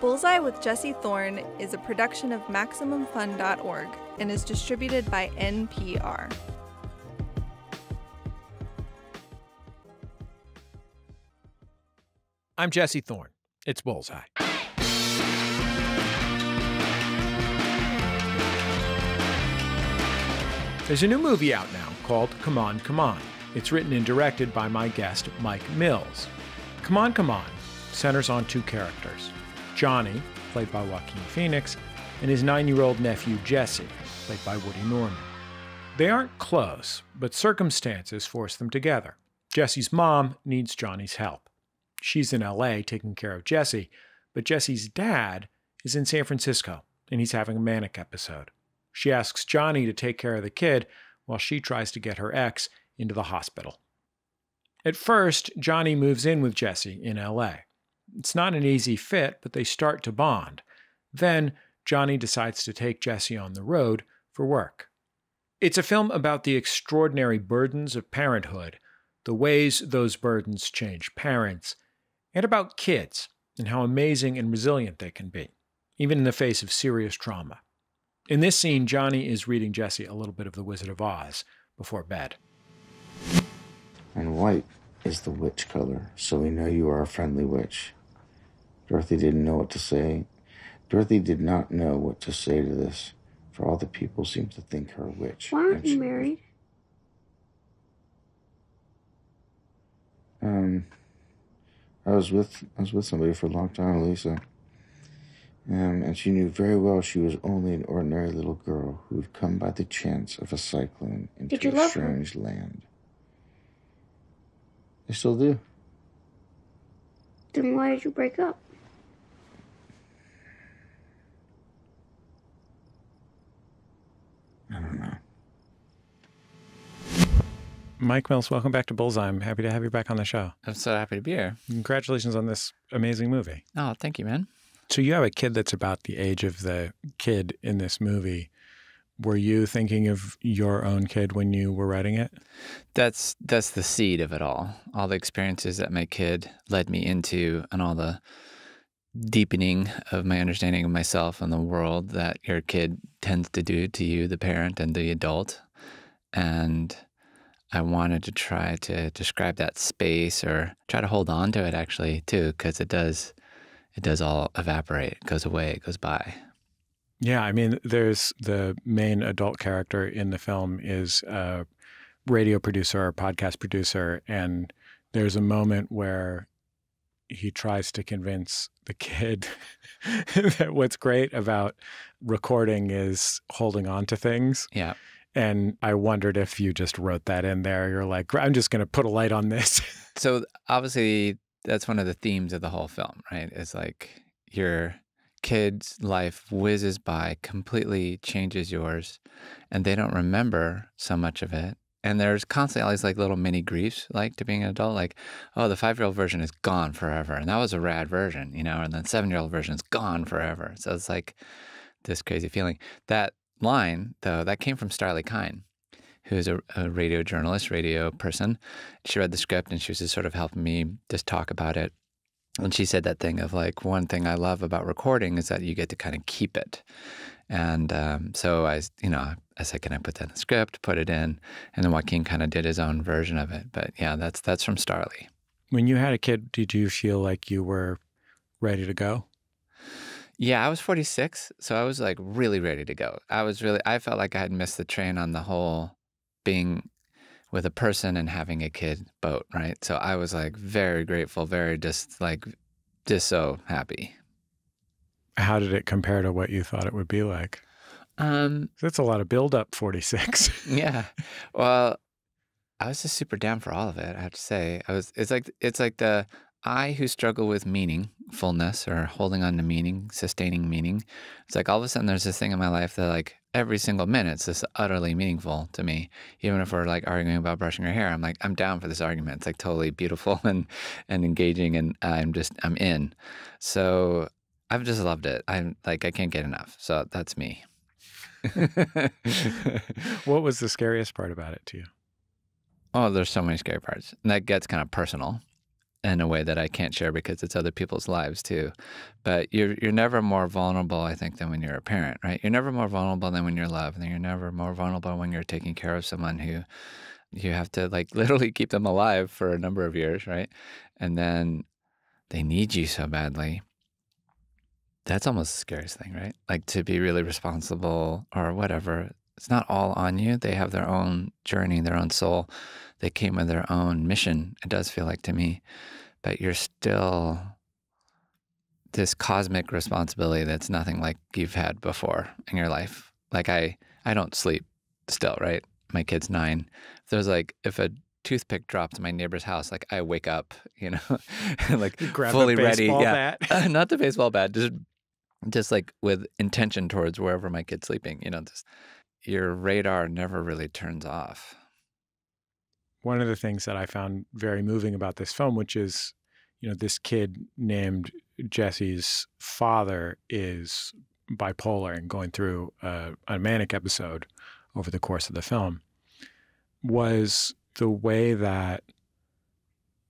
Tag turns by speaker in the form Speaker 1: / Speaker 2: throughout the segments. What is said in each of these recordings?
Speaker 1: Bullseye with Jesse Thorn is a production of MaximumFun.org and is distributed by NPR.
Speaker 2: I'm Jesse Thorn. It's Bullseye. There's a new movie out now called Come On, Come On. It's written and directed by my guest, Mike Mills. Come On, Come On centers on two characters, Johnny, played by Joaquin Phoenix, and his 9-year-old nephew, Jesse, played by Woody Norman. They aren't close, but circumstances force them together. Jesse's mom needs Johnny's help. She's in LA taking care of Jesse, but Jesse's dad is in San Francisco, and he's having a manic episode. She asks Johnny to take care of the kid while she tries to get her ex into the hospital. At first, Johnny moves in with Jesse in LA. It's not an easy fit, but they start to bond. Then, Johnny decides to take Jesse on the road for work. It's a film about the extraordinary burdens of parenthood, the ways those burdens change parents, and about kids and how amazing and resilient they can be, even in the face of serious trauma. In this scene, Johnny is reading Jesse a little bit of The Wizard of Oz before bed.
Speaker 3: And white is the witch color, so we know you are a friendly witch. Dorothy didn't know what to say. Dorothy did not know what to say to this, for all the people seem to think her a witch.
Speaker 4: Why aren't you married?
Speaker 3: I was with somebody for a long time, Lisa. And she knew very well she was only an ordinary little girl who had come by the chance of a cyclone into a strange land. I still do.
Speaker 4: Then why did you break up?
Speaker 3: I don't know.
Speaker 2: Mike Mills, welcome back to Bullseye. I'm happy to have you back on the show.
Speaker 5: I'm so happy to be here.
Speaker 2: Congratulations on this amazing movie.
Speaker 5: Oh, thank you, man.
Speaker 2: So you have a kid that's about the age of the kid in this movie. Were you thinking of your own kid when you were writing it?
Speaker 5: That's the seed of it all. All the experiences that my kid led me into and all the deepening of my understanding of myself and the world that your kid tends to do to you, the parent and the adult. And I wanted to try to describe that space or try to hold on to it actually too, because it does all evaporate. It goes away. It goes by.
Speaker 2: Yeah, I mean, there's the main adult character in the film is a radio producer or podcast producer, and there's a moment where he tries to convince the kid that what's great about recording is holding on to things.
Speaker 5: Yeah.
Speaker 2: And I wondered if you just wrote that in there. You're like, I'm just going to put a light on this.
Speaker 5: So obviously that's one of the themes of the whole film, right? It's like your kid's life whizzes by, completely changes yours, and they don't remember so much of it. And there's constantly all these like little mini griefs, like to being an adult, like, oh, the 5-year-old version is gone forever. And that was a rad version, you know, and then 7-year-old version is gone forever. So it's like this crazy feeling. That line, though, that came from Starley Kine, who's a radio journalist, radio person. She read the script and she was just sort of helping me just talk about it. And she said that thing of like, one thing I love about recording is that you get to kind of keep it. And so I said, can I put that in the script, put it in? And then Joaquin kind of did his own version of it. But yeah, that's from Starley.
Speaker 2: When you had a kid, did you feel like you were ready to go?
Speaker 5: Yeah, I was 46, so I was like really ready to go. I felt like I had missed the train on the whole being with a person and having a kid boat, right? So I was like very grateful, just so happy.
Speaker 2: How did it compare to what you thought it would be like? That's a lot of build-up, 46.
Speaker 5: Yeah. Well, I was just super down for all of it, I have to say. It's like the I who struggle with meaningfulness or holding on to meaning, sustaining meaning. It's like all of a sudden there's this thing in my life that like every single minute's just utterly meaningful to me. Even if we're like arguing about brushing our hair, I'm like, I'm down for this argument. It's like totally beautiful and engaging, and I'm in. So I've just loved it. I can't get enough. So that's me.
Speaker 2: What was the scariest part about it to you?
Speaker 5: Oh, there's so many scary parts. And that gets kind of personal. in a way that I can't share because it's other people's lives too. But you're never more vulnerable, I think, than when you're a parent, right? You're never more vulnerable than when you're loved, and you're never more vulnerable when you're taking care of someone who you have to like literally keep them alive for a number of years, right? And then they need you so badly. That's almost the scariest thing, right? Like to be really responsible or whatever. It's not all on you. They have their own journey, their own soul. They came with their own mission, it does feel like to me. But you're still this cosmic responsibility that's nothing like you've had before in your life. Like I don't sleep still, right? My kid's 9. If a toothpick dropped in my neighbor's house, like I wake up, like
Speaker 2: Grab
Speaker 5: fully
Speaker 2: a
Speaker 5: ready.
Speaker 2: baseball
Speaker 5: Yeah,
Speaker 2: bat.
Speaker 5: not the baseball bat, just like with intention towards wherever my kid's sleeping. Your radar never really turns off.
Speaker 2: One of the things that I found very moving about this film, which is, this kid named Jesse's father is bipolar and going through a manic episode over the course of the film, was the way that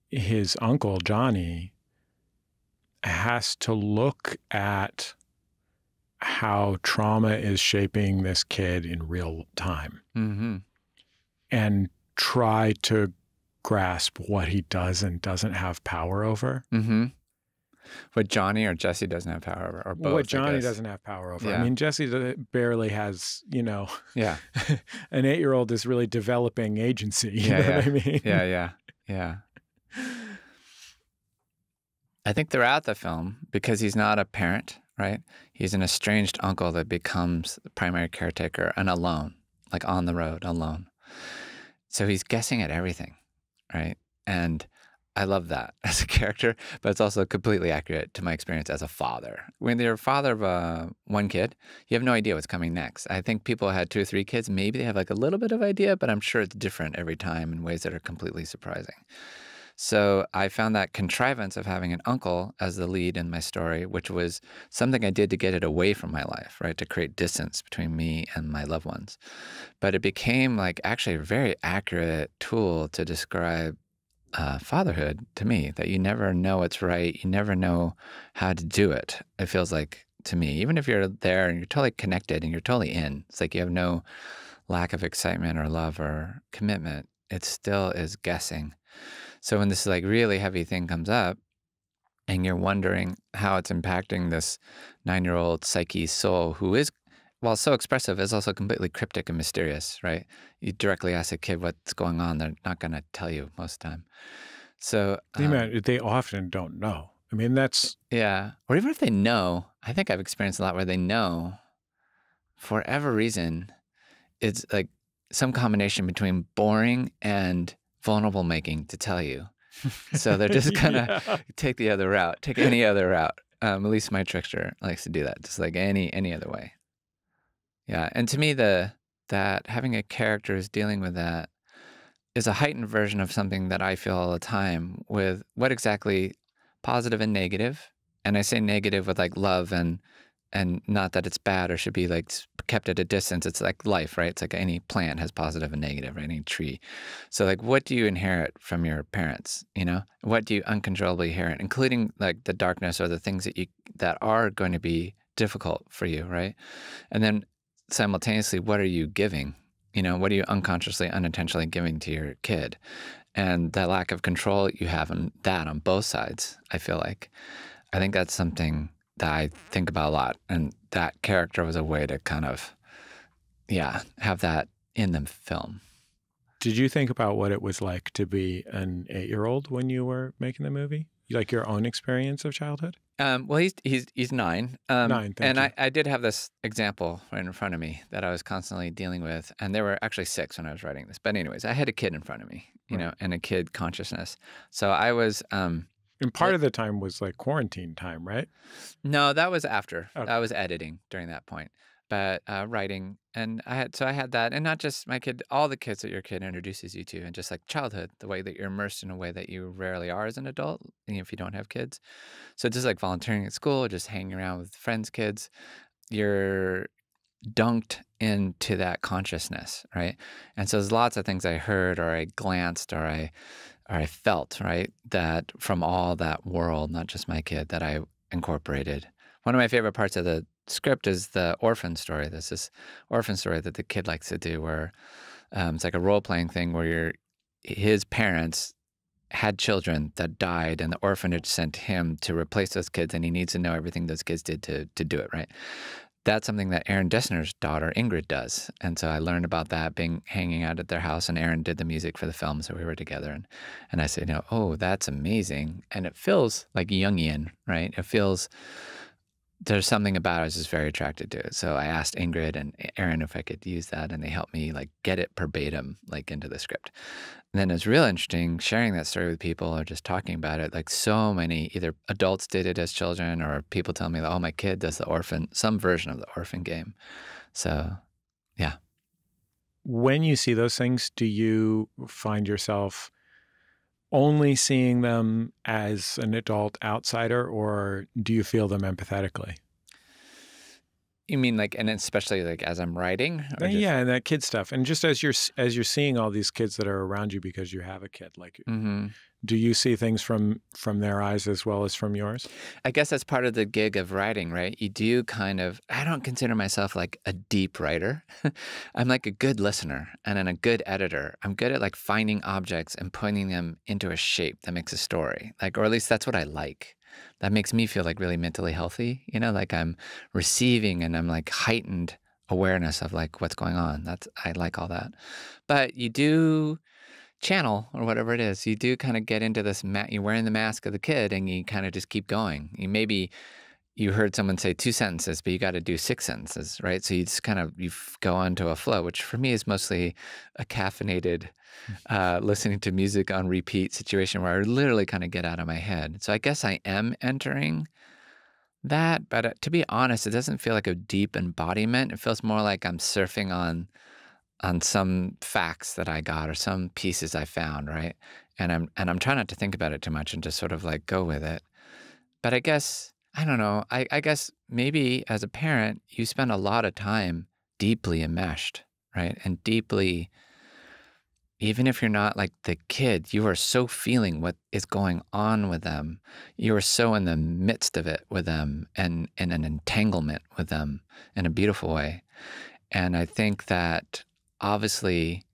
Speaker 2: his uncle, Johnny, has to look at how trauma is shaping this kid in real time and try to grasp what he does and doesn't have power over.
Speaker 5: What Johnny or Jesse doesn't have power over, or both.
Speaker 2: What Johnny doesn't have power over.
Speaker 5: Yeah.
Speaker 2: I mean, Jesse barely has,
Speaker 5: Yeah.
Speaker 2: an 8-year-old is really developing agency. You know what I mean?
Speaker 5: Yeah. I think throughout the film, because he's not a parent, right? He's an estranged uncle that becomes the primary caretaker and alone, like on the road, alone. So he's guessing at everything, right? And I love that as a character, but it's also completely accurate to my experience as a father. When you're a father of one kid, you have no idea what's coming next. I think people who had 2 or 3 kids, maybe they have like a little bit of idea, but I'm sure it's different every time in ways that are completely surprising. So I found that contrivance of having an uncle as the lead in my story, which was something I did to get it away from my life, right? To create distance between me and my loved ones. But it became like actually a very accurate tool to describe fatherhood to me, that you never know what's right. You never know how to do it. It feels like to me, even if you're there and you're totally connected and you're totally in, it's like you have no lack of excitement or love or commitment. It still is guessing. So when this like really heavy thing comes up and you're wondering how it's impacting this 9-year-old psyche's soul, who is, while so expressive, is also completely cryptic and mysterious, right? You directly ask a kid what's going on, they're not going to tell you most of the time. So
Speaker 2: they often don't know. I mean, that's...
Speaker 5: Yeah. Or even if they know, I think I've experienced a lot where they know, for whatever reason, it's like some combination between boring and vulnerable making to tell you. So they're just gonna take the other route, take any other route. At least my trickster likes to do that, just like any other way. Yeah, and to me, that having a character who's dealing with that is a heightened version of something that I feel all the time with what exactly positive and negative. And I say negative with like love and not that it's bad or should be like kept at a distance. It's like life, right? It's like any plant has positive and negative, right? Any tree. So like, what do you inherit from your parents? What do you uncontrollably inherit, including like the darkness or the things that are going to be difficult for you, right? And then simultaneously, what are you giving? What are you unconsciously, unintentionally giving to your kid? And that lack of control you have on that on both sides, I feel like. I think that's something that I think about a lot. And that character was a way to kind of, have that in the film.
Speaker 2: Did you think about what it was like to be an 8-year-old when you were making the movie? Like your own experience of childhood?
Speaker 5: Well, he's 9.
Speaker 2: 9,
Speaker 5: and I did have this example right in front of me that I was constantly dealing with. And there were actually 6 when I was writing this. But anyways, I had a kid in front of me, and a kid consciousness. So I was...
Speaker 2: and part of the time was like quarantine time, right?
Speaker 5: No, that was after.
Speaker 2: Okay.
Speaker 5: I was editing during that point. But writing, and I had that, and not just my kid, all the kids that your kid introduces you to, and just like childhood, the way that you're immersed in a way that you rarely are as an adult, if you don't have kids. So just like volunteering at school, just hanging around with friends' kids, you're dunked into that consciousness, right? And so there's lots of things I heard or I glanced or I felt, right, that from all that world, not just my kid, that I incorporated. One of my favorite parts of the script is the orphan story. There's this orphan story that the kid likes to do where it's like a role-playing thing where his parents had children that died, and the orphanage sent him to replace those kids, and he needs to know everything those kids did to do it, right? That's something that Aaron Dessner's daughter, Ingrid, does. And so I learned about that hanging out at their house, and Aaron did the music for the film, so we were together. And I said, oh, that's amazing. And it feels like Jungian, right? It feels, there's something about it I was just very attracted to it. So I asked Ingrid and Aaron if I could use that, and they helped me like get it verbatim like into the script. And then it's real interesting sharing that story with people or just talking about it. Like so many either adults did it as children or people tell me, oh, my kid does some version of the orphan game. So, yeah.
Speaker 2: When you see those things, do you find yourself only seeing them as an adult outsider, or do you feel them empathetically?
Speaker 5: You mean like, and especially like as I'm writing?
Speaker 2: Yeah, and that kid stuff. And just as you're seeing all these kids that are around you because you have a kid, like, do you see things from their eyes as well as from yours?
Speaker 5: I guess that's part of the gig of writing, right? You do I don't consider myself like a deep writer. I'm like a good listener and then a good editor. I'm good at like finding objects and putting them into a shape that makes a story, like, or at least that's what I like. That makes me feel like really mentally healthy, like I'm receiving and I'm like heightened awareness of like what's going on. I like all that. But you do channel or whatever it is, you do kind of get into this, you're wearing the mask of the kid and you kind of just keep going. You heard someone say 2 sentences, but you got to do 6 sentences, right? So you just you go onto a flow, which for me is mostly a caffeinated listening to music on repeat situation where I literally kind of get out of my head. So I guess I am entering that, but to be honest, it doesn't feel like a deep embodiment. It feels more like I'm surfing on some facts that I got or some pieces I found, right? And I'm trying not to think about it too much and just sort of like go with it. But I guess, I don't know, I guess maybe as a parent, you spend a lot of time deeply enmeshed, right? And deeply, even if you're not like the kid, you are so feeling what is going on with them. You are so in the midst of it with them and in an entanglement with them in a beautiful way. And I think that obviously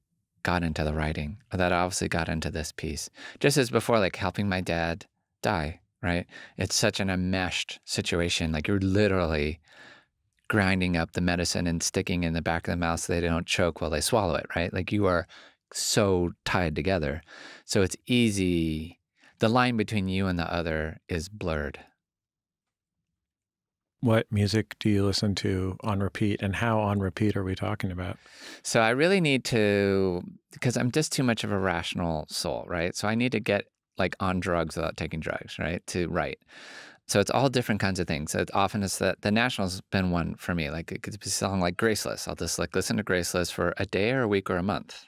Speaker 5: got into the writing, or that obviously got into this piece. Just as before, like helping my dad die, right? It's such an enmeshed situation. Like you're literally grinding up the medicine and sticking in the back of the mouth so they don't choke while they swallow it, right? Like you are so tied together. So it's easy. The line between you and the other is blurred.
Speaker 2: What music do you listen to on repeat, and how on repeat are we talking about?
Speaker 5: So I really need to, because I'm just too much of a rational soul, right? So I need to get like on drugs without taking drugs, right? To write. So it's all different kinds of things. So often it's that the National's been one for me. Like it could be a song like Graceless. I'll just like listen to Graceless for a day or a week or a month,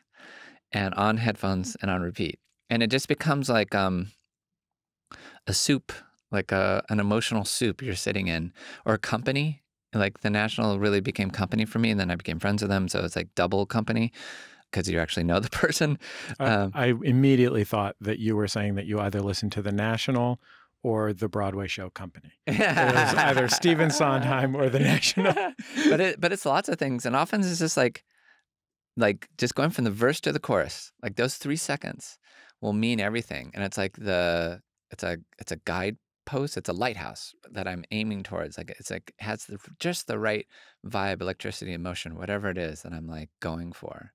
Speaker 5: and on headphones and on repeat. And it just becomes like a soup, like an emotional soup you're sitting in, or company. Like the National really became company for me, and then I became friends with them. So it's like double company because you actually know the person.
Speaker 2: I immediately thought that you were saying that you either listen to the National or the Broadway show Company. It was either Stephen Sondheim or the National.
Speaker 5: But it's lots of things, and often it's just like just going from the verse to the chorus. Like those 3 seconds will mean everything, and it's like it's a guidepost. It's a lighthouse that I'm aiming towards. Like it's like has just the right vibe, electricity, emotion, whatever it is that I'm like going for.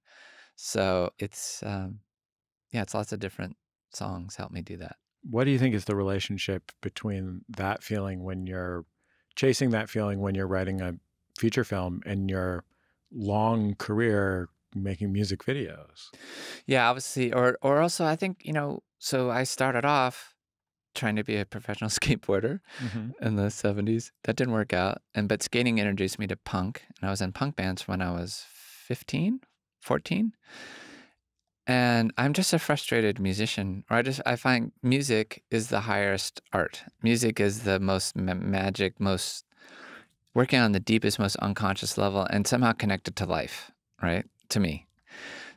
Speaker 5: So it's it's lots of different songs help me do that.
Speaker 2: What do you think is the relationship between that feeling when you're chasing that feeling when you're writing a feature film and your long career making music videos?
Speaker 5: Yeah, obviously, or also I think, so I started off trying to be a professional skateboarder in the 70s. That didn't work out. But skating introduced me to punk, and I was in punk bands when I was 15, 14. And I'm just a frustrated musician. Or I find music is the highest art. Music is the most magic, most working on the deepest, most unconscious level, and somehow connected to life, right? To me.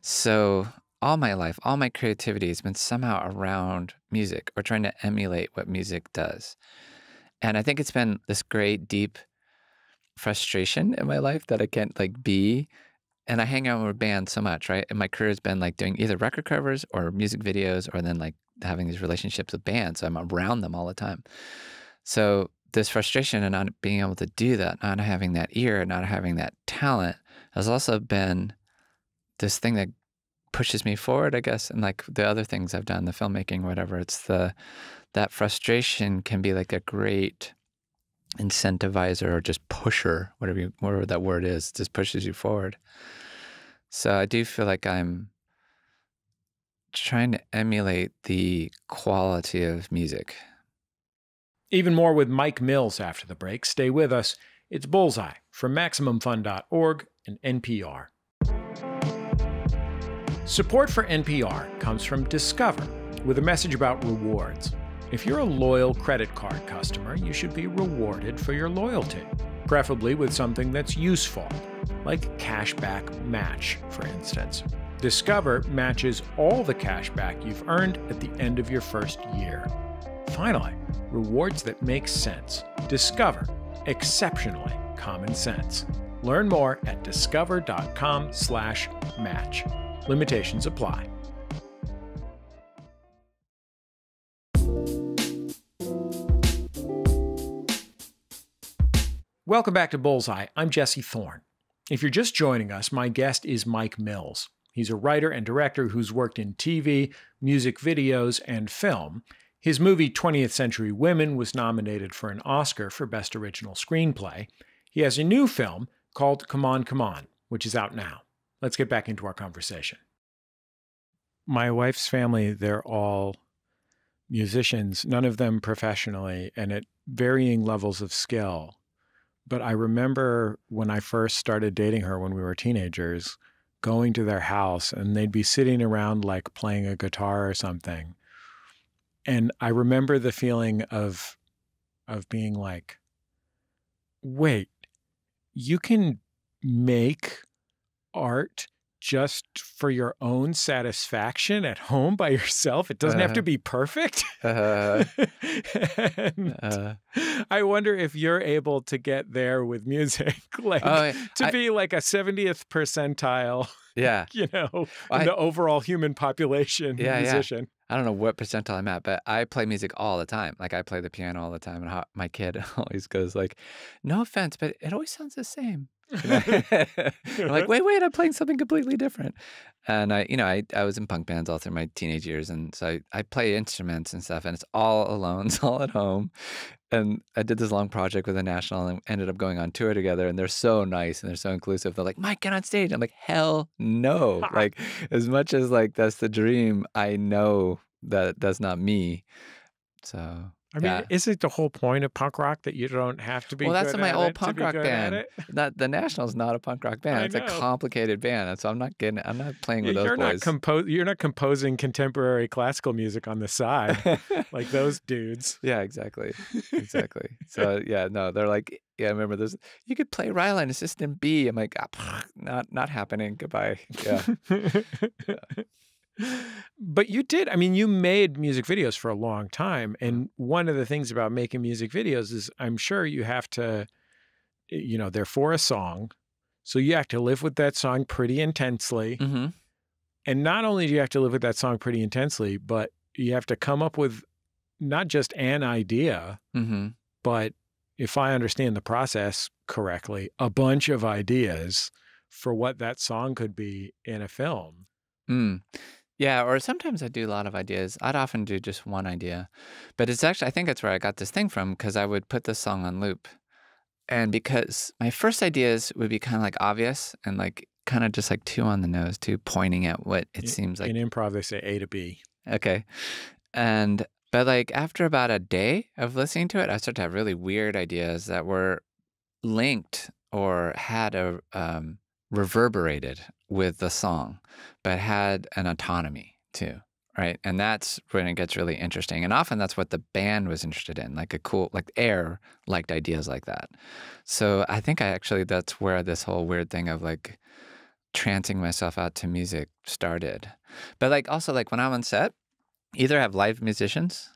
Speaker 5: So all my life, all my creativity has been somehow around music or trying to emulate what music does. And I think it's been this great, deep frustration in my life that I can't like be. And I hang out with bands so much, right? And my career has been like doing either record covers or music videos or then like having these relationships with bands. So I'm around them all the time. So this frustration and not being able to do that, not having that ear, not having that talent has also been this thing that pushes me forward, I guess. And like the other things I've done, the filmmaking, whatever, that frustration can be like a great incentivizer or just pusher, whatever that word is, just pushes you forward. So I do feel like I'm trying to emulate the quality of music.
Speaker 2: Even more with Mike Mills after the break. Stay with us. It's Bullseye from MaximumFun.org and NPR. Support for NPR comes from Discover with a message about rewards. If you're a loyal credit card customer, you should be rewarded for your loyalty, preferably with something that's useful, like Cashback Match, for instance. Discover matches all the cash back you've earned at the end of your first year. Finally, rewards that make sense. Discover. Exceptionally common sense. Learn more at discover.com/match. Limitations apply. Welcome back to Bullseye. I'm Jesse Thorn. If you're just joining us, my guest is Mike Mills. He's a writer and director who's worked in TV, music videos, and film. His movie 20th Century Women was nominated for an Oscar for Best Original Screenplay. He has a new film called Come On, Come On, which is out now. Let's get back into our conversation. My wife's family, they're all musicians, none of them professionally, and at varying levels of skill. But I remember when I first started dating her when we were teenagers, going to their house and they'd be sitting around like playing a guitar or something. And I remember the feeling of being like, wait, you can make art just for your own satisfaction at home by yourself? It doesn't have to be perfect? I wonder if you're able to get there with music, like be like a 70th percentile, in the overall human population musician.
Speaker 5: Yeah. I don't know what percentile I'm at, but I play music all the time. Like I play the piano all the time, and my kid always goes like, "No offense, but it always sounds the same." I'm like, wait, I'm playing something completely different. And I was in punk bands all through my teenage years, and so I play instruments and stuff, and it's all alone, it's all at home. And I did this long project with the National and ended up going on tour together, and they're so nice and they're so inclusive. They're like, "Mike, get on stage." I'm like, hell no. Like, as much as like that's the dream, I know that that's not me. So
Speaker 2: I mean, is it the whole point of punk rock that you don't have to be?
Speaker 5: Well, that's
Speaker 2: good
Speaker 5: my
Speaker 2: at
Speaker 5: old
Speaker 2: it
Speaker 5: punk
Speaker 2: to
Speaker 5: rock
Speaker 2: be good
Speaker 5: band.
Speaker 2: at it?
Speaker 5: The National's not a punk rock band. It's a complicated band, and so I'm not playing with those boys.
Speaker 2: You're not composing contemporary classical music on the side like those dudes.
Speaker 5: Yeah, exactly. So no, they're like, I remember this. You could play Ryline, it's just in B. I'm like, not happening. Goodbye. Yeah.
Speaker 2: But you did. I mean, you made music videos for a long time. And one of the things about making music videos is I'm sure you have to, they're for a song. So you have to live with that song pretty intensely.
Speaker 5: Mm-hmm.
Speaker 2: And not only do you have to live with that song pretty intensely, but you have to come up with not just an idea, but if I understand the process correctly, a bunch of ideas for what that song could be in a film.
Speaker 5: Yeah, or sometimes I do a lot of ideas. I'd often do just one idea. But it's actually, I think that's where I got this thing from, because I would put this song on loop. And because my first ideas would be kind of like obvious and like kind of just like too on the nose, too pointing at what it seems like.
Speaker 2: In improv, they say A to B.
Speaker 5: Okay. But like after about a day of listening to it, I started to have really weird ideas that were linked or had a reverberated with the song, but had an autonomy too, right? And that's when it gets really interesting. And often that's what the band was interested in, like Air liked ideas like that. So I think that's where this whole weird thing of like trancing myself out to music started. But like also like when I'm on set, either I have live musicians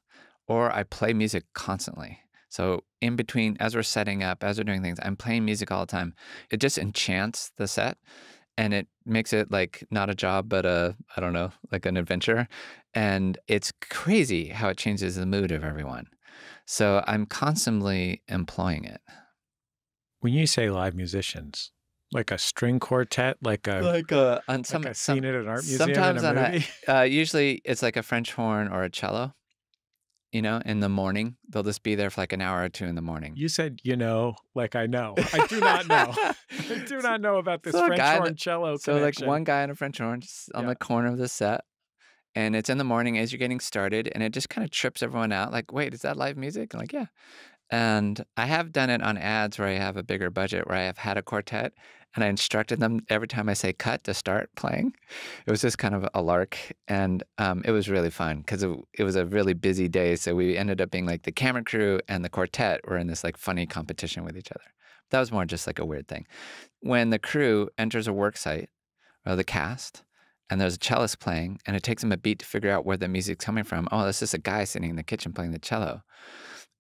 Speaker 5: or I play music constantly. So in between, as we're setting up, as we're doing things, I'm playing music all the time. It just enchants the set and it makes it like not a job, but I don't know, like an adventure. And it's crazy how it changes the mood of everyone. So I'm constantly employing it.
Speaker 2: When you say live musicians, like a string quartet, like a
Speaker 5: On some,
Speaker 2: like a scene at an art museum
Speaker 5: sometimes
Speaker 2: in a
Speaker 5: on
Speaker 2: movie?
Speaker 5: usually it's like a French horn or a cello, you know, in the morning. They'll just be there for like an hour or two in the morning.
Speaker 2: You said, like I know. I do not know. I do not know about this
Speaker 5: So a
Speaker 2: French
Speaker 5: guy
Speaker 2: horn cello
Speaker 5: So
Speaker 2: connection.
Speaker 5: like one guy in a French horn just on the corner of the set. And it's in the morning as you're getting started, and it just kind of trips everyone out. Like, wait, is that live music? I'm like, yeah. And I have done it on ads where I have a bigger budget, where I have had a quartet, and I instructed them every time I say cut to start playing. It was just kind of a lark, and it was really fun because it was a really busy day. So we ended up being like the camera crew and the quartet were in this like funny competition with each other. That was more just like a weird thing. When the crew enters a work site, or the cast, and there's a cellist playing, and it takes them a beat to figure out where the music's coming from. Oh, that's just a guy sitting in the kitchen playing the cello.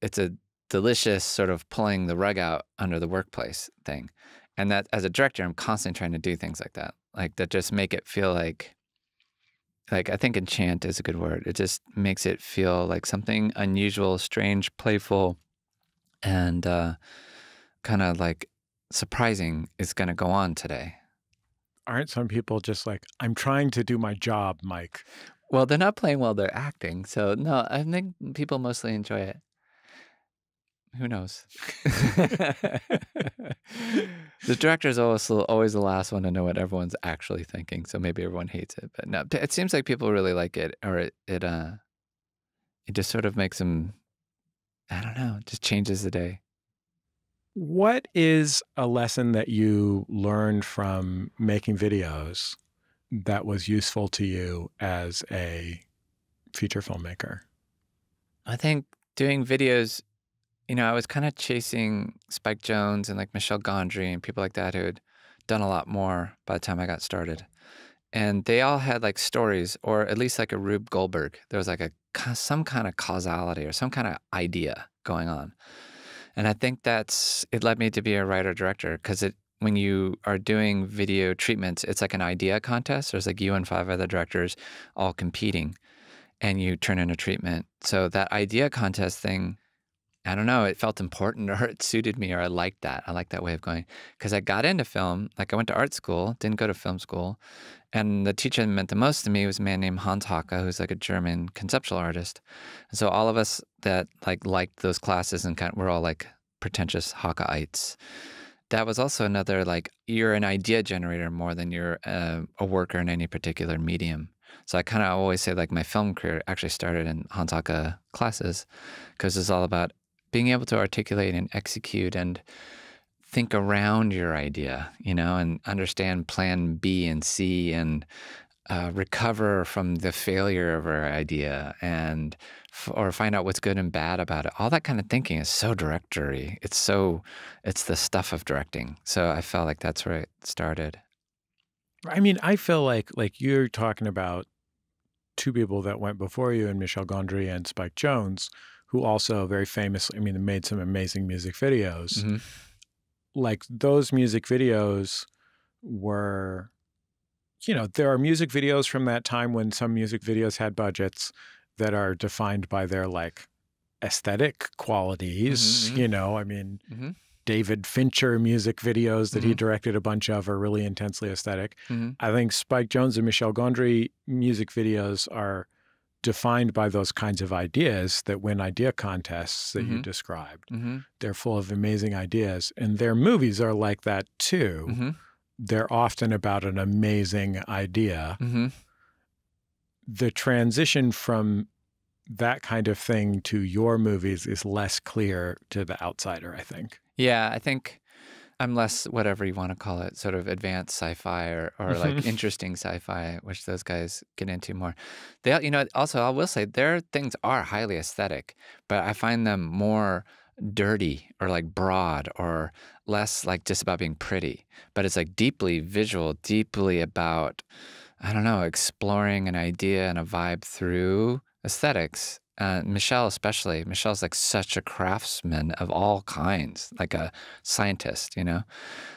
Speaker 5: It's a delicious sort of pulling the rug out under the workplace thing. And that, as a director, I'm constantly trying to do things like that just make it feel like I think enchant is a good word. It just makes it feel like something unusual, strange, playful, and kind of like surprising is going to go on today.
Speaker 2: Aren't some people just like, I'm trying to do my job, Mike?
Speaker 5: Well, they're not playing while they're acting. So, no, I think people mostly enjoy it. Who knows? The director is always the last one to know what everyone's actually thinking. So maybe everyone hates it. But no, it seems like people really like it. Or it just sort of makes them, I don't know, just changes the day.
Speaker 2: What is a lesson that you learned from making videos that was useful to you as a feature filmmaker?
Speaker 5: I think doing videos, I was kind of chasing Spike Jonze and like Michel Gondry and people like that who had done a lot more by the time I got started. And they all had like stories, or at least like a Rube Goldberg. There was like some kind of causality or some kind of idea going on. And I think it led me to be a writer-director because when you are doing video treatments, it's like an idea contest. There's like you and 5 other directors all competing, and you turn in a treatment. So that idea contest thing, I don't know, it felt important, or it suited me, or I liked that. I liked that way of going because I got into film. Like I went to art school, didn't go to film school. And the teacher that meant the most to me was a man named Hans Hacke, who's like a German conceptual artist. And so all of us that liked those classes and we're all like pretentious Hackeites. That was also another, like, you're an idea generator more than you're a worker in any particular medium. So I kind of always say like my film career actually started in Hans Hacke classes because it's all about being able to articulate and execute and think around your idea, and understand plan B and C and recover from the failure of our idea or find out what's good and bad about it. All that kind of thinking is so directory. It's the stuff of directing. So I felt like that's where it started.
Speaker 2: I mean, I feel like you're talking about 2 people that went before you, and Michel Gondry and Spike Jonze, who also very famously, made some amazing music videos.
Speaker 5: Mm-hmm.
Speaker 2: Like those music videos were, there are music videos from that time when some music videos had budgets that are defined by their like aesthetic qualities.
Speaker 5: Mm-hmm. Mm-hmm.
Speaker 2: David Fincher music videos that he directed a bunch of are really intensely aesthetic.
Speaker 5: Mm-hmm.
Speaker 2: I think Spike Jonze and Michel Gondry music videos are defined by those kinds of ideas that win idea contests that you described.
Speaker 5: Mm-hmm.
Speaker 2: They're full of amazing ideas, and their movies are like that too.
Speaker 5: Mm-hmm.
Speaker 2: They're often about an amazing idea.
Speaker 5: Mm-hmm.
Speaker 2: The transition from that kind of thing to your movies is less clear to the outsider, I think.
Speaker 5: Yeah, I think I'm less, whatever you want to call it, sort of advanced sci-fi or like interesting sci-fi, which those guys get into more. They, also, I will say their things are highly aesthetic, but I find them more dirty or like broad or less like just about being pretty, but it's like deeply visual, deeply about, I don't know, exploring an idea and a vibe through aesthetics. Michelle especially. Michelle's like such a craftsman of all kinds, like a scientist, you know?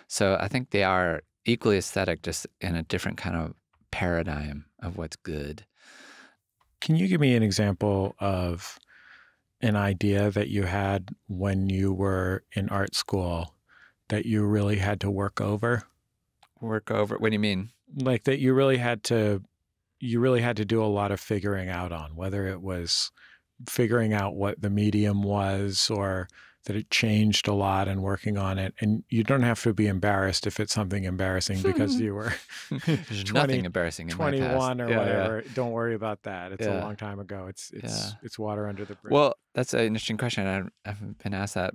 Speaker 5: So I think they are equally aesthetic, just in a different kind of paradigm of what's good.
Speaker 2: Can you give me an example of an idea that you had when you were in art school that you really had to work over?
Speaker 5: Work over? What do you mean?
Speaker 2: Like that you really had to do a lot of figuring out on, whether it was figuring out what the medium was or that it changed a lot and working on it. And you don't have to be embarrassed if it's something embarrassing because you were
Speaker 5: There's
Speaker 2: 20,
Speaker 5: nothing embarrassing in my
Speaker 2: 21
Speaker 5: past.
Speaker 2: or
Speaker 5: Yeah,
Speaker 2: whatever. Don't worry about that. It's a
Speaker 5: Yeah.
Speaker 2: long time ago. It's
Speaker 5: Yeah.
Speaker 2: water under the bridge.
Speaker 5: Well, that's an interesting question. I haven't been asked that.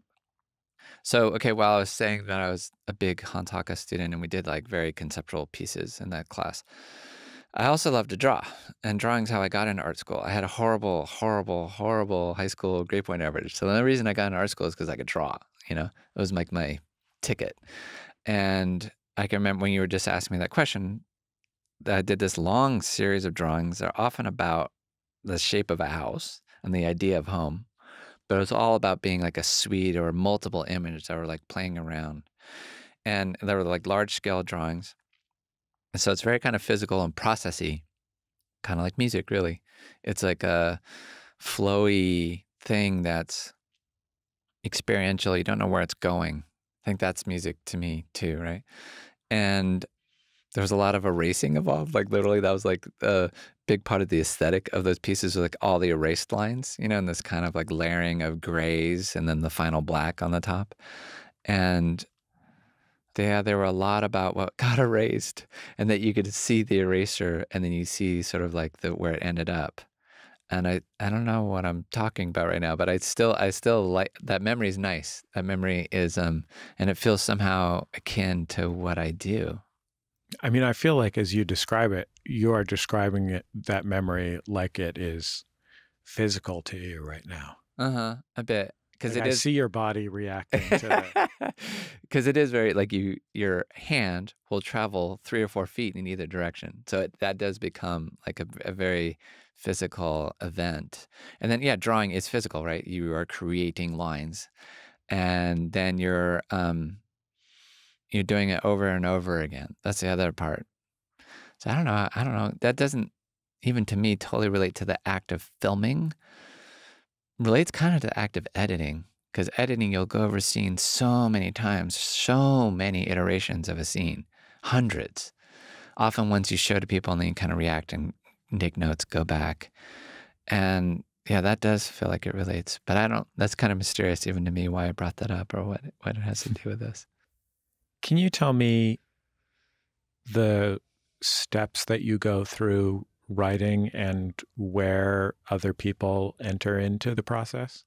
Speaker 5: So, okay, while I was saying that I was a big Hantaka student and we did like very conceptual pieces in that class, I also love to draw, and drawing's how I got into art school. I had a horrible, horrible, horrible high school grade point average. So the only reason I got into art school is because I could draw, you know? It was like my ticket. And I can remember when you were just asking me that question, that I did this long series of drawings. They're often about the shape of a house and the idea of home, but it was all about being like a suite or multiple images that were like playing around. And there were like large scale drawings. And so it's very kind of physical and processy, kind of like music, really. It's like a flowy thing that's experiential. You don't know where it's going. I think that's music to me too, right? And there was a lot of erasing involved. Like literally that was like a big part of the aesthetic of those pieces, were like all the erased lines, you know, and this kind of like layering of grays and then the final black on the top. And yeah, there were a lot about what got erased, and that you could see the eraser and then you see sort of like where it ended up. And I don't know what I'm talking about right now, but I still like that. Memory is nice. That memory is and it feels somehow akin to what I do.
Speaker 2: I mean, I feel like as you describe it, you are describing it, that memory, like it is physical to you right now.
Speaker 5: A bit. Because
Speaker 2: like I see your body reacting to it.
Speaker 5: Because it is very, like your hand will travel 3 or 4 feet in either direction. So that does become like a very physical event. And then, yeah, drawing is physical, right? You are creating lines. And then you're doing it over and over again. That's the other part. So I don't know. That doesn't, even to me, totally relate to the act of filming. Relates kind of to the act of editing, because editing, you'll go over scenes so many times, so many iterations of a scene, hundreds. Often once you show to people and then you kind of react and take notes, go back. And yeah, that does feel like it relates. But that's kind of mysterious even to me why I brought that up or what it has to do with this.
Speaker 2: Can you tell me the steps that you go through writing and where other people enter into the process?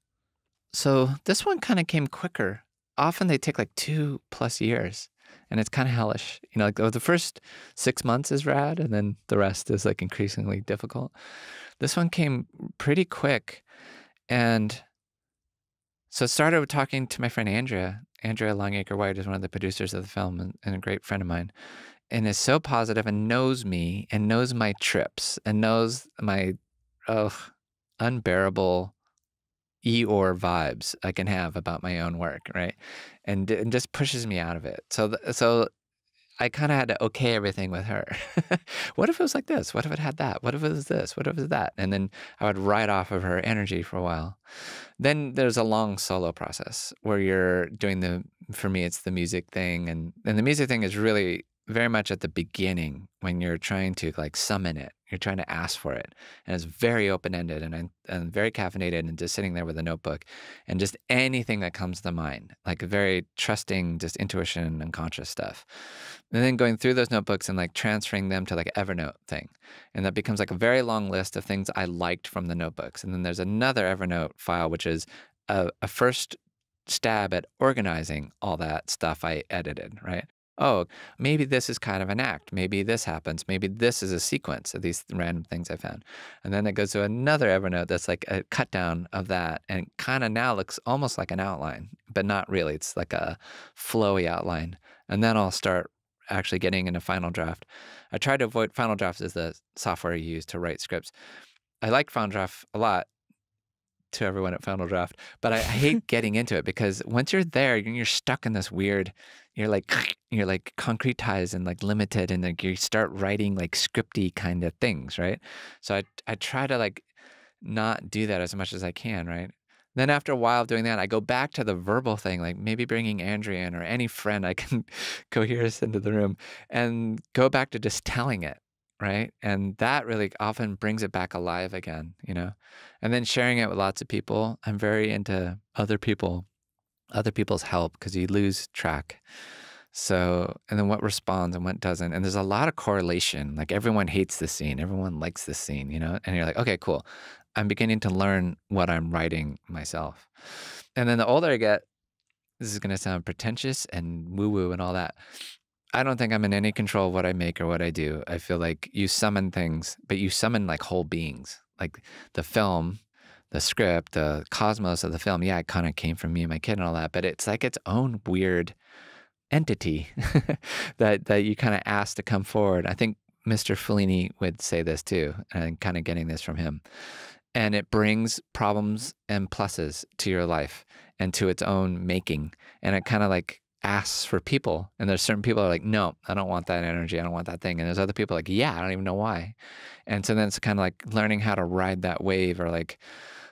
Speaker 5: So this one kind of came quicker. Often they take like 2+ years, and it's kind of hellish. You know, like the first 6 months is rad, and then the rest is like increasingly difficult. This one came pretty quick. And so it started with talking to my friend Andrea. Andrea Longacre-White is one of the producers of the film and a great friend of mine, and is so positive and knows me and knows my trips and knows my unbearable Eeyore vibes I can have about my own work, right? And just pushes me out of it. So I kind of had to okay everything with her. What if it was like this? What if it had that? What if it was this? What if it was that? And then I would ride off of her energy for a while. Then there's a long solo process where you're doing for me, it's the music thing. And the music thing is really very much at the beginning when you're trying to like summon it. You're trying to ask for it. And it's very open-ended and very caffeinated and just sitting there with a notebook and just anything that comes to mind, like a very trusting, just intuition and conscious stuff. And then going through those notebooks and like transferring them to like Evernote thing. And that becomes like a very long list of things I liked from the notebooks. And then there's another Evernote file, which is a first stab at organizing all that stuff I edited, right? oh, maybe this is kind of an act. Maybe this happens. Maybe this is a sequence of these random things I found. And then it goes to another Evernote that's like a cut down of that, and kind of now looks almost like an outline, but not really. It's like a flowy outline. And then I'll start actually getting into Final Draft. I try to avoid Final Drafts as the software you use to write scripts. I like Final Draft a lot, to everyone at Final Draft, but I hate getting into it because once you're there, you're stuck in this weird, you're like concretized and like limited, and like you start writing like scripty kind of things, right? So I try to like not do that as much as I can, right? Then after a while of doing that, I go back to the verbal thing, like maybe bringing Andrea in or any friend I can coerce into the room, and go back to just telling it, right? And that really often brings it back alive again, you know? And then sharing it with lots of people. I'm very into other people's help because you lose track. So, and then what responds and what doesn't. And there's a lot of correlation. Like everyone hates this scene. Everyone likes this scene, you know? And you're like, okay, cool. I'm beginning to learn what I'm writing myself. And then the older I get, this is going to sound pretentious and woo-woo and all that. I don't think I'm in any control of what I make or what I do. I feel like you summon things, but you summon like whole beings. Like the film, the script, the cosmos of the film. Yeah, it kind of came from me and my kid and all that, but it's like its own weird entity that you kind of ask to come forward. I think Mr. Fellini would say this too, and I'm kind of getting this from him. And it brings problems and pluses to your life and to its own making. And it kind of like asks for people. And there's certain people that are like, no, I don't want that energy. I don't want that thing. And there's other people like, yeah, I don't even know why. And so then it's kind of like learning how to ride that wave, or like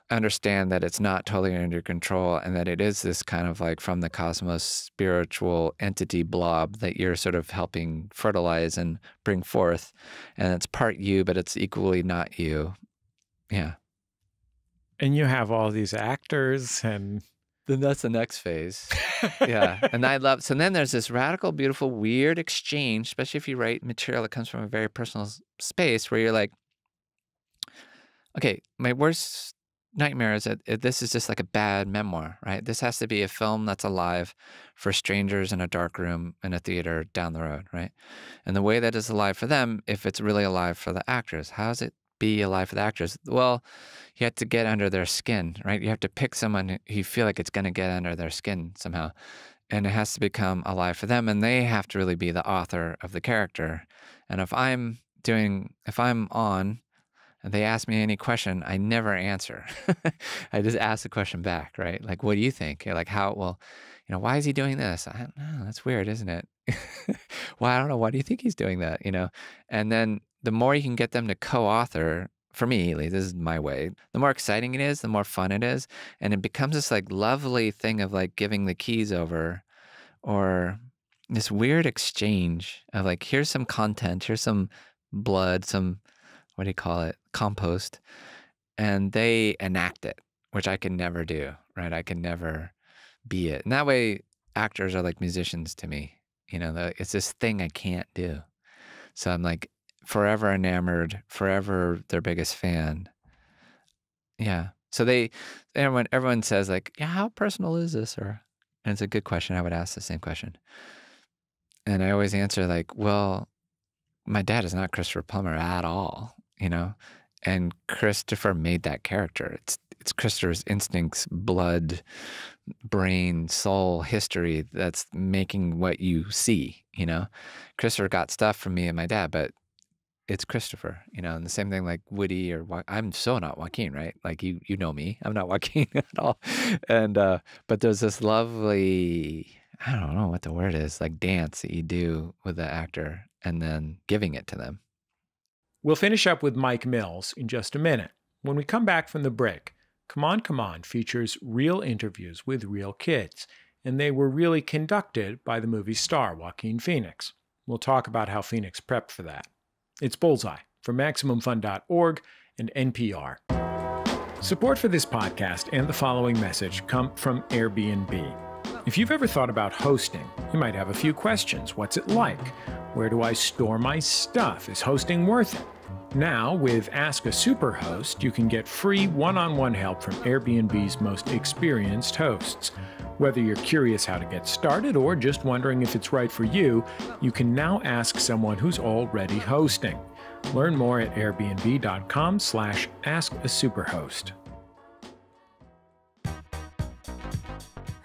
Speaker 5: understand that it's not totally under your control, and that it is this kind of like from the cosmos spiritual entity blob that you're sort of helping fertilize and bring forth. And it's part you, but it's equally not you. Yeah.
Speaker 2: And you have all these actors, and
Speaker 5: then that's the next phase. Yeah. And I love, so then there's this radical, beautiful, weird exchange, especially if you write material that comes from a very personal space, where you're like, okay, my worst nightmare is that this is just like a bad memoir, right? This has to be a film that's alive for strangers in a dark room in a theater down the road, right? And the way that is alive for them, if it's really alive for the actors, how does it be alive for the actors? Well, you have to get under their skin, right? You have to pick someone who you feel like it's going to get under their skin somehow. And it has to become alive for them. And they have to really be the author of the character. And if I'm on and they ask me any question, I never answer. I just ask the question back, right? Like, what do you think? You're like, how, well, you know, why is he doing this? I don't know. That's weird, isn't it? Well, I don't know. Why do you think he's doing that? You know? And then the more you can get them to co-author, for me, this is my way, the more exciting it is, the more fun it is. And it becomes this like lovely thing of like giving the keys over, or this weird exchange of like, here's some content, here's some blood, some, what do you call it, compost, and they enact it, which I can never do, right? I can never be it. And that way, actors are like musicians to me. You know, it's this thing I can't do. So I'm like forever enamored, forever their biggest fan. Yeah. So everyone says like, yeah, how personal is this? And it's a good question. I would ask the same question. And I always answer like, well, my dad is not Christopher Plummer at all, you know? And Christopher made that character. It's Christopher's instincts, blood, brain, soul, history that's making what you see, you know? Christopher got stuff from me and my dad, but it's Christopher, you know? And the same thing like Woody I'm so not Joaquin, right? Like you know me, I'm not Joaquin at all. And, but there's this lovely, I don't know what the word is, like dance that you do with the actor and then giving it to them.
Speaker 2: We'll finish up with Mike Mills in just a minute. When we come back from the break, Come On features real interviews with real kids, and they were really conducted by the movie's star, Joaquin Phoenix. We'll talk about how Phoenix prepped for that. It's Bullseye from MaximumFun.org and NPR. Support for this podcast and the following message come from Airbnb. If you've ever thought about hosting, you might have a few questions. What's it like? Where do I store my stuff? Is hosting worth it? Now, with Ask a Superhost, you can get free one-on-one help from Airbnb's most experienced hosts. Whether you're curious how to get started or just wondering if it's right for you, you can now ask someone who's already hosting. Learn more at airbnb.com/askasuperhost.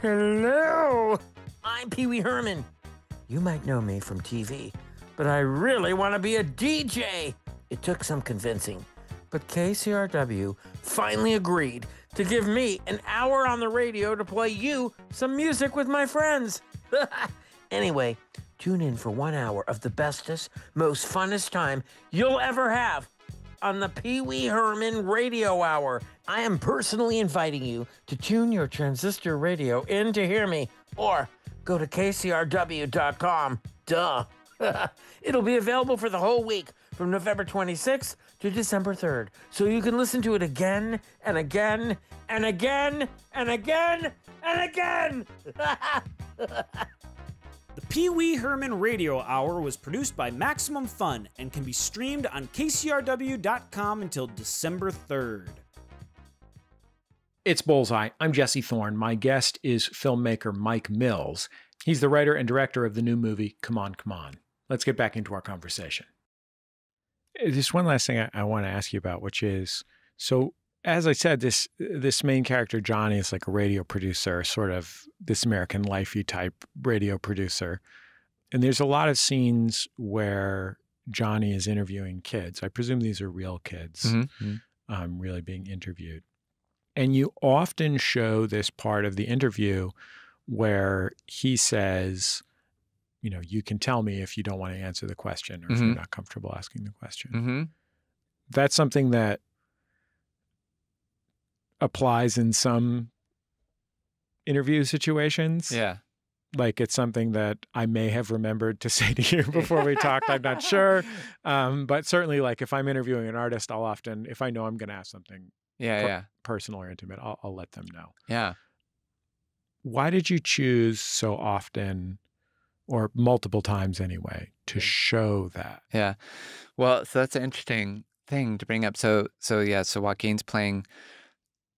Speaker 4: Hello, I'm Pee Wee Herman. You might know me from TV, but I really want to be a DJ. It took some convincing, but KCRW finally agreed to give me an hour on the radio to play you some music with my friends. Anyway, tune in for 1 hour of the bestest, most funnest time you'll ever have on the Pee Wee Herman Radio Hour. I am personally inviting you to tune your transistor radio in to hear me, or go to kcrw.com. Duh. It'll be available for the whole week from November 26th to December 3rd, so you can listen to it again and again and again and again and again.
Speaker 6: The Pee Wee Herman Radio Hour was produced by Maximum Fun and can be streamed on kcrw.com until December 3rd.
Speaker 2: It's Bullseye. I'm Jesse Thorn. My guest is filmmaker Mike Mills. He's the writer and director of the new movie, Come On, Come On. Let's get back into our conversation. Just one last thing I want to ask you about, which is, so as I said, this main character, Johnny, is like a radio producer, sort of This American Life-y type radio producer. And there's a lot of scenes where Johnny is interviewing kids. I presume these are real kids, really being interviewed. And you often show this part of the interview where he says, you know, you can tell me if you don't want to answer the question or if you're not comfortable asking the question. That's something that applies in some interview situations.
Speaker 5: Yeah.
Speaker 2: Like it's something that I may have remembered to say to you before we talked. I'm not sure. But certainly, like if I'm interviewing an artist, I'll often, if I know I'm going to ask something personal or intimate, I'll let them know.
Speaker 5: Yeah.
Speaker 2: Why did you choose so often, or multiple times anyway, to show that?
Speaker 5: Yeah. Well, so that's an interesting thing to bring up. So Joaquin's playing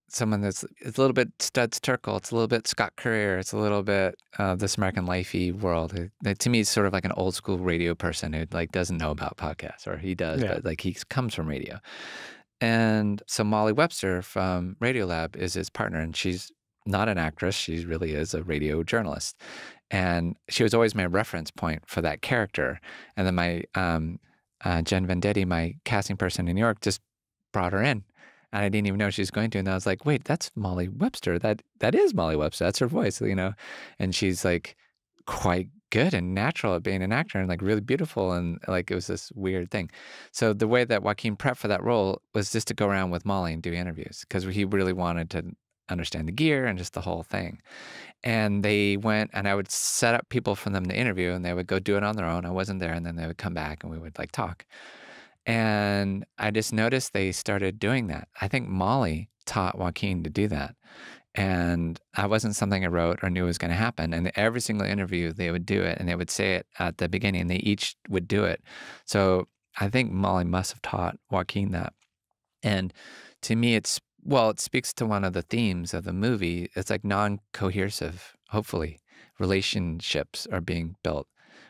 Speaker 5: someone that's, it's a little bit Studs Terkel, it's a little bit Scott Courier, it's a little bit This American Life-y world. To me, it's sort of like an old school radio person who like doesn't know about podcasts, or he does, but like he comes from radio. And so Molly Webster from Radiolab is his partner, and she's not an actress. She really is a radio journalist. And she was always my reference point for that character. And then my Jen Vendetti, my casting person in New York, just brought her in. And I didn't even know she was going to. And I was like, wait, that's Molly Webster. That is Molly Webster. That's her voice, you know? And she's like quite good and natural at being an actor and like really beautiful. And like, it was this weird thing. So the way that Joaquin prepped for that role was just to go around with Molly and do interviews, because he really wanted to understand the gear and just the whole thing. And they went, and I would set up people for them to interview, and they would go do it on their own. I wasn't there. And then they would come back and we would like talk. And I just noticed they started doing that. I think Molly taught Joaquin to do that. And that wasn't something I wrote or knew was going to happen. And every single interview, they would do it, and they would say it at the beginning. They each would do it. So I think Molly must have taught Joaquin that. And to me, it speaks to one of the themes of the movie. It's like non-coercive, hopefully, relationships are being built.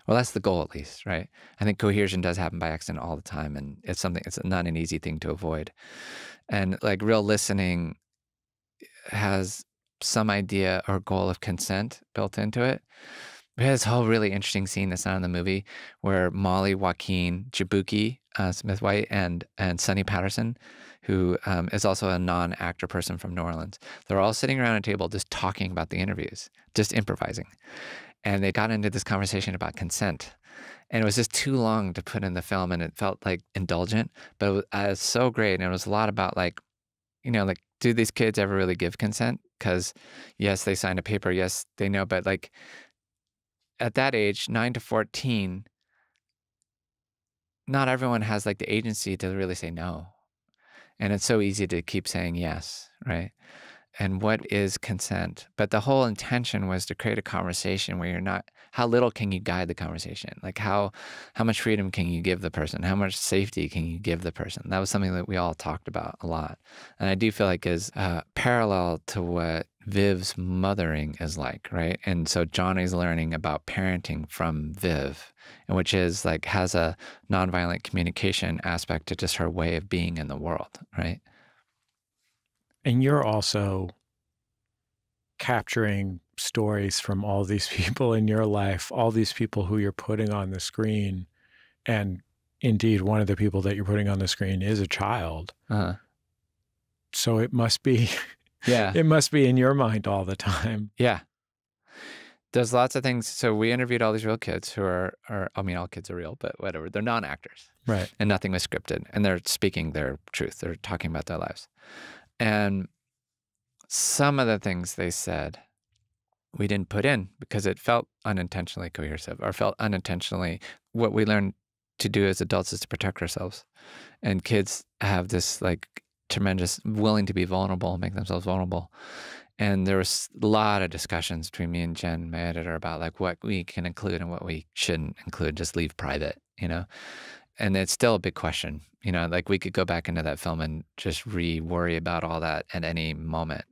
Speaker 5: Well, that's the goal, at least, right? I think cohesion does happen by accident all the time, and it's not an easy thing to avoid. And like real listening has some idea or goal of consent built into it. We had this whole really interesting scene that's not in the movie where Molly, Joaquin, Jabuki, Smith White, and Sonny Patterson, who is also a non-actor person from New Orleans, they're all sitting around a table just talking about the interviews, just improvising. And they got into this conversation about consent. And it was just too long to put in the film, and it felt like indulgent, but it was so great. And it was a lot about like, you know, like, do these kids ever really give consent? Because yes, they signed a paper. Yes, they know. But like at that age, 9 to 14, not everyone has like the agency to really say no. And it's so easy to keep saying yes, right? and what is consent. But the whole intention was to create a conversation where you're not, how little can you guide the conversation? Like how much freedom can you give the person? How much safety can you give the person? That was something that we all talked about a lot. And I do feel like is parallel to what Viv's mothering is like, right? And so Johnny's learning about parenting from Viv, and which is like has a nonviolent communication aspect to just her way of being in the world, right?
Speaker 2: And you're also capturing stories from all these people in your life, all these people who you're putting on the screen. And indeed, one of the people that you're putting on the screen is a child. So it must be, it must be in your mind all the time.
Speaker 5: Yeah. There's lots of things. So we interviewed all these real kids who are I mean, all kids are real, but whatever. They're non-actors.
Speaker 2: Right.
Speaker 5: And nothing was scripted. And they're speaking their truth. They're talking about their lives. And some of the things they said, we didn't put in because it felt unintentionally coercive or felt unintentionally. What we learned to do as adults is to protect ourselves. And kids have this like tremendous willing to be vulnerable, make themselves vulnerable. And there was a lot of discussions between me and Jen, my editor, about like what we can include and what we shouldn't include, just leave private, you know? And it's still a big question, you know, like we could go back into that film and just worry about all that at any moment.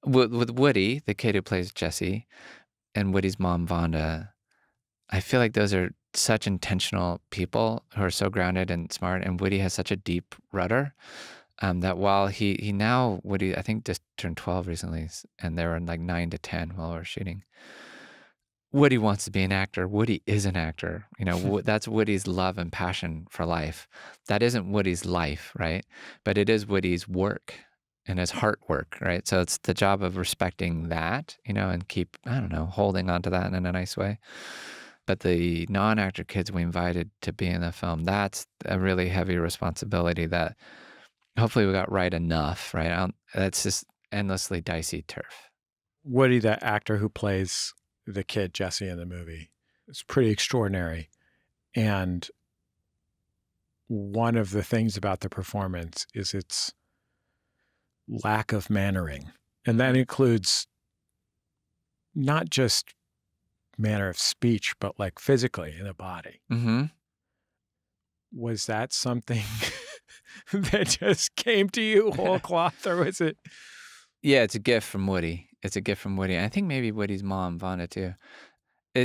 Speaker 5: With Woody, the kid who plays Jesse, and Woody's mom, Vonda, I feel like those are such intentional people who are so grounded and smart. And Woody has such a deep rudder that while he now, Woody, I think just turned 12 recently, and they were like 9 to 10 while we were shooting. Woody wants to be an actor. Woody is an actor. You know, that's Woody's love and passion for life. That isn't Woody's life, right? But it is Woody's work and his heart work, right? So it's the job of respecting that, you know, and keep, I don't know, holding on to that in a nice way. But the non-actor kids we invited to be in the film, that's a really heavy responsibility that hopefully we got right enough, right? That's just endlessly dicey turf.
Speaker 2: Woody, the actor who plays the kid, Jesse, in the movie, is pretty extraordinary. And one of the things about the performance is its lack of mannering. And that includes not just manner of speech, but like physically in the body.
Speaker 5: Mm-hmm.
Speaker 2: Was that something that just came to you whole cloth, or was it?
Speaker 5: Yeah, it's a gift from Woody. It's a gift from Woody. And I think maybe Woody's mom, Vonda, too.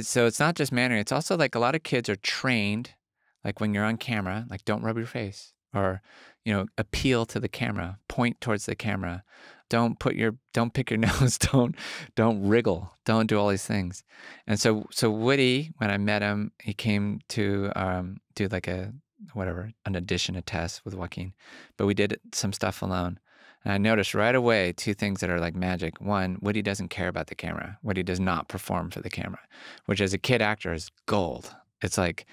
Speaker 5: So it's not just mannering. It's also like a lot of kids are trained, like when you're on camera, like don't rub your face, or, you know, appeal to the camera, point towards the camera. Don't pick your nose, don't wriggle, don't do all these things. And so Woody, when I met him, he came to do like an audition, a test with Joaquin, but we did some stuff alone. And I noticed right away two things that are like magic. One, Woody doesn't care about the camera. Woody does not perform for the camera, which as a kid actor is gold. It's like,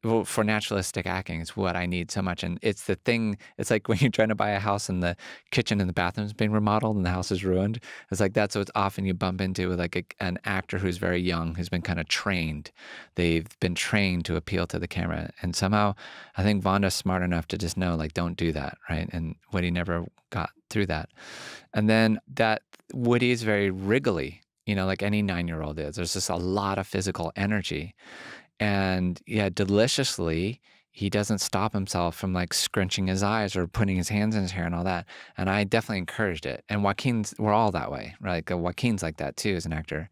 Speaker 5: well, for naturalistic acting, it's what I need so much. And it's the thing, it's like when you're trying to buy a house and the kitchen and the bathroom is being remodeled and the house is ruined. It's like that's what often you bump into with like an actor who's very young, who's been kind of trained. They've been trained to appeal to the camera. And somehow I think Vonda's smart enough to just know, like, don't do that, right? And Woody never got through that. And then that Woody is very wriggly, you know, like any 9-year-old is. There's just a lot of physical energy. And yeah, deliciously, he doesn't stop himself from like scrunching his eyes or putting his hands in his hair and all that. And I definitely encouraged it. And we're all that way, right? Like Joaquin's like that too as an actor.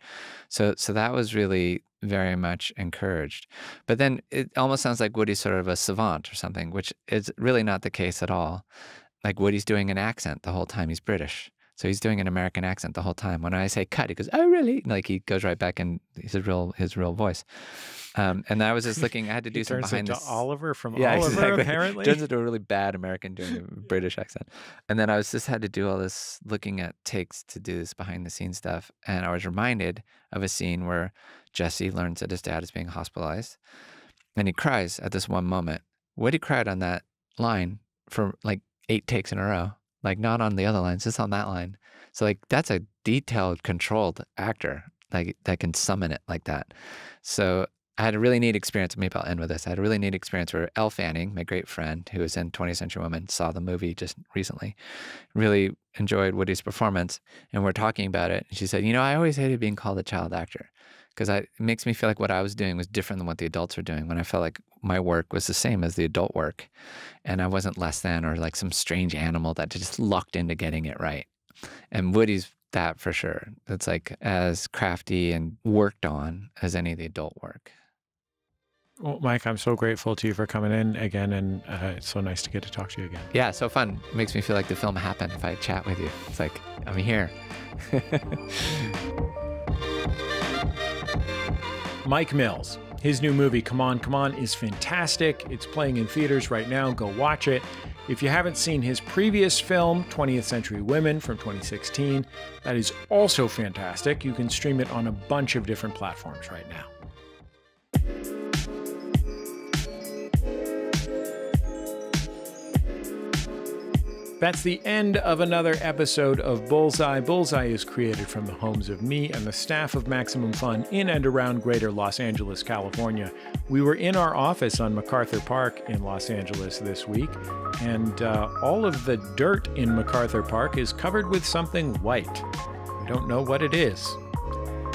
Speaker 5: So that was really very much encouraged. But then it almost sounds like Woody's sort of a savant or something, which is really not the case at all. Like Woody's doing an accent the whole time. He's British. So he's doing an American accent the whole time. When I say cut, he goes, "Oh, really?" Like he goes right back in his real voice. And I was just looking, I had to do some behind the scenes.
Speaker 2: Oliver from Oliver, exactly. Apparently.
Speaker 5: Turns into a really bad American doing a British accent. And then I had to do all this, looking at takes to do this behind the scenes stuff. And I was reminded of a scene where Jesse learns that his dad is being hospitalized. And he cries at this one moment. Woody cried on that line for like 8 takes in a row. Like not on the other lines, just on that line. So like that's a detailed, controlled actor like that can summon it like that. So I had a really neat experience. Maybe I'll end with this. I had a really neat experience where Elle Fanning, my great friend who was in 20th Century Women, saw the movie just recently, really enjoyed Woody's performance, and we're talking about it. And she said, I always hated being called a child actor because it makes me feel like what I was doing was different than what the adults were doing, when I felt like my work was the same as the adult work, and I wasn't less than or like some strange animal that just lucked into getting it right. And Woody's that for sure. It's like as crafty and worked on as any of the adult work.
Speaker 2: Well, Mike, I'm so grateful to you for coming in again, and it's so nice to get to talk to you again.
Speaker 5: Yeah, so fun. It makes me feel like the film happened if I chat with you. It's like, I'm here.
Speaker 2: Mike Mills. His new movie, Come On, Come On, is fantastic. It's playing in theaters right now. Go watch it. If you haven't seen his previous film, 20th Century Women from 2016, that is also fantastic. You can stream it on a bunch of different platforms right now. That's the end of another episode of Bullseye. Bullseye is created from the homes of me and the staff of Maximum Fun in and around greater Los Angeles, California. We were in our office on MacArthur Park in Los Angeles this week, and all of the dirt in MacArthur Park is covered with something white. We don't know what it is.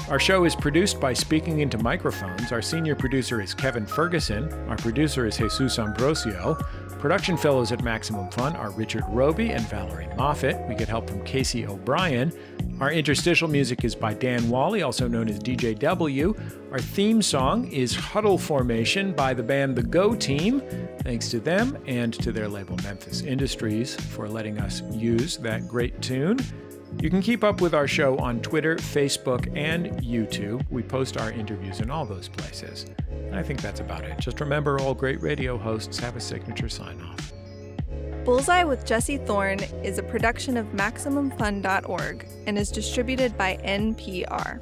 Speaker 2: Our show is produced by Speaking Into Microphones. Our senior producer is Kevin Ferguson. Our producer is Jesus Ambrosio. Production fellows at Maximum Fun are Richard Roby and Valerie Moffett. We get help from Casey O'Brien. Our interstitial music is by Dan Wally, also known as DJW. Our theme song is Huddle Formation by the band The Go Team. Thanks to them and to their label Memphis Industries for letting us use that great tune. You can keep up with our show on Twitter, Facebook, and YouTube. We post our interviews in all those places. And I think that's about it. Just remember, all great radio hosts have a signature sign-off.
Speaker 1: Bullseye with Jesse Thorn is a production of MaximumFun.org and is distributed by NPR.